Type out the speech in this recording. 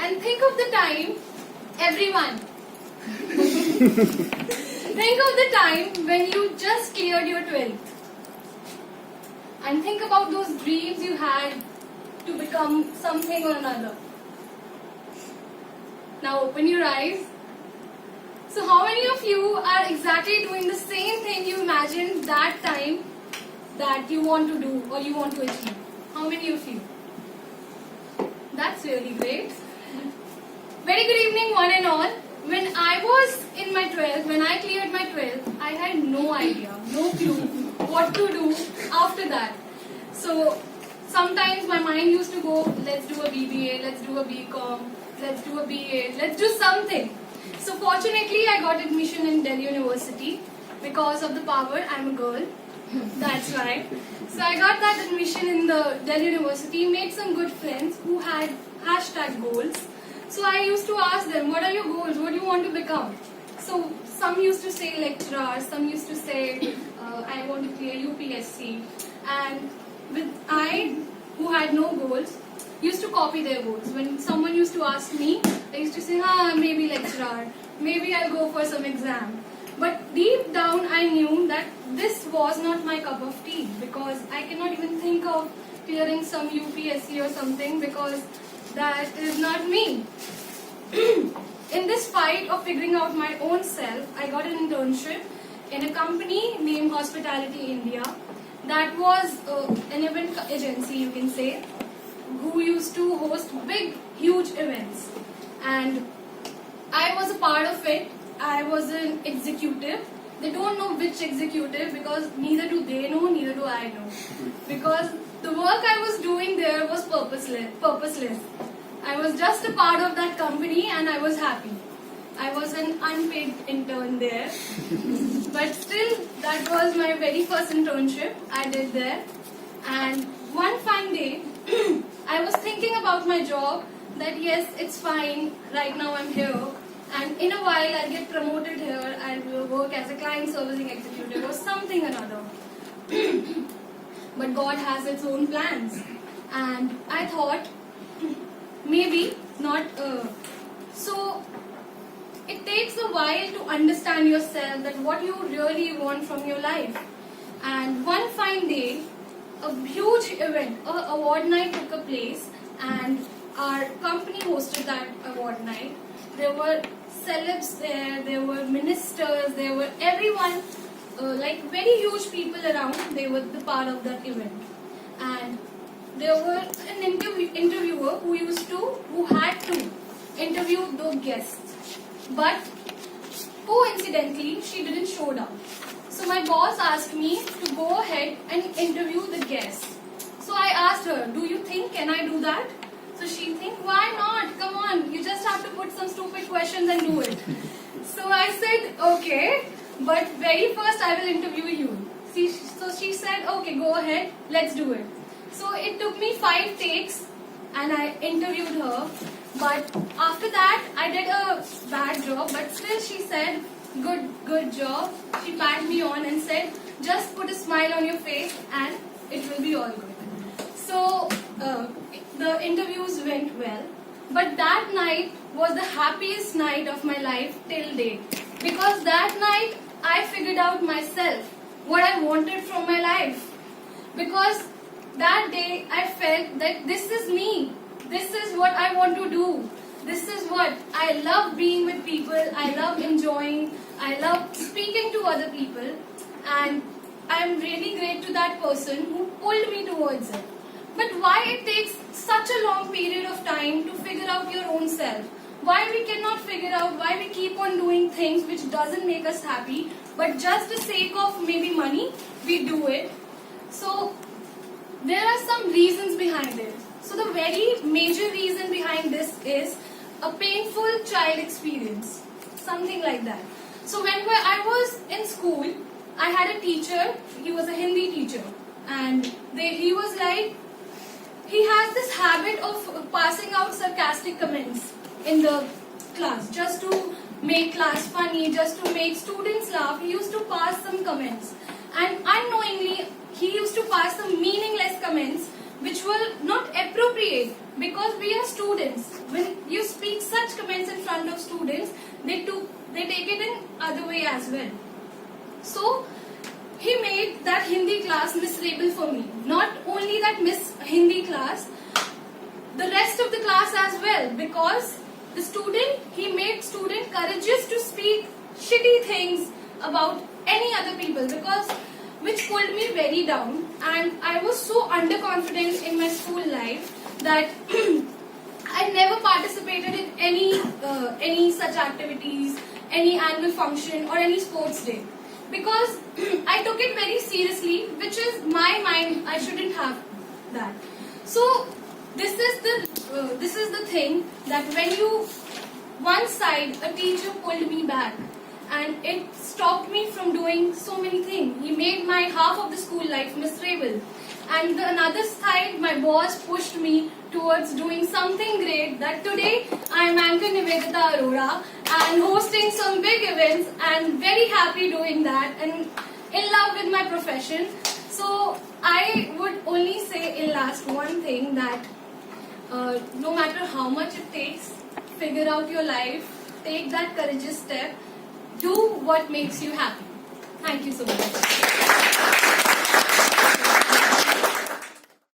And think of the time, everyone. Think of the time when you just cleared your 12th. And think about those dreams you had to become something or another. Now open your eyes. So how many of you are exactly doing the same thing you imagined that time that you want to do or you want to achieve? How many of you? That's really great. Very good evening, one and all. When I was in my 12th, when I cleared my 12th, I had no idea, no clue what to do after that. So sometimes my mind used to go, let's do a BBA, let's do a BCom, let's do a BA, let's do something. So fortunately, I got admission in Delhi University because of the power. I'm a girl. That's right. So I got that admission in the Delhi University, made some good friends who had hashtag goals. So I used to ask them, what are your goals? What do you want to become? So some used to say lecturer, some used to say, I want to clear UPSC. And I, who had no goals, used to copy their goals. When someone used to ask me, I used to say, maybe lecturer, maybe I'll go for some exam. But deep down I knew that this was not my cup of tea because I cannot even think of clearing some UPSC or something because that is not me. In this fight of figuring out my own self, I got an internship in a company named Hospitality India. That was an event agency, you can say, who used to host big, huge events. And I was a part of it. I was an executive. They don't know which executive because neither do they know, neither do I know. Because the work I was doing there was purposeless. I was just a part of that company and I was happy. I was an unpaid intern there. But still, that was my very first internship I did there. And one fine day, I was thinking about my job that yes, it's fine, right now I'm here. And in a while I'll get promoted here and work as a client servicing executive or something or another. But God has its own plans. And I thought, maybe not. So it takes a while to understand yourself that what you really want from your life. And one fine day, a huge event, an award night took a place and our company hosted that award night. There were celebs there were ministers, there were everyone, like very huge people around. They were the part of that event. And there were an interviewer who had to interview the guests. But coincidentally, she didn't show up. So my boss asked me to go ahead and interview the guests. So I asked her, do you think, can I do that? So she think, why not? Come on, you just have to put some stupid questions and do it. So I said, okay, but very first I will interview you. So she said, okay, go ahead, let's do it. So it took me 5 takes and I interviewed her. But after that, I did a bad job, but still she said, good job. She patted me on and said, just put a smile on your face and it will be all good. So the interviews went well, but that night was the happiest night of my life till date. Because that night I figured out myself, what I wanted from my life. Because that day I felt that this is me. This is what I want to do. This is what I love, being with people. I love enjoying. I love speaking to other people. And I'm really grateful to that person who pulled me towards it. But why it takes such a long period of time to figure out your own self? Why we cannot figure out, why we keep on doing things which doesn't make us happy, but just the sake of maybe money, we do it. So there are some reasons behind it. So the very major reason behind this is a painful child experience. Something like that. So when I was in school, I had a teacher, he was a Hindi teacher. And he was like, he has this habit of passing out sarcastic comments in the class just to make class funny, just to make students laugh. He used to pass some comments and unknowingly he used to pass some meaningless comments which were not appropriate, because we are students. When you speak such comments in front of students, they take it in other way as well. So he made that Hindi class miserable for me. Not only that Hindi class, the rest of the class as well, because he made student courageous to speak shitty things about any other people, because which pulled me very down, and I was so underconfident in my school life that I never participated in any such activities, any annual function or any sports day, because I took it very seriously, which is my mind. I shouldn't have that. So this is the thing, that when one side a teacher pulled me back, and it stopped me from doing so many things. He made my half of the school life miserable. And the another side, my boss pushed me towards doing something great, that today I am Anchor Nivedita Arora and hosting some big events, and very happy doing that and in love with my profession. So I would only say in last one thing, that no matter how much it takes, figure out your life, take that courageous step, do what makes you happy. Thank you so much.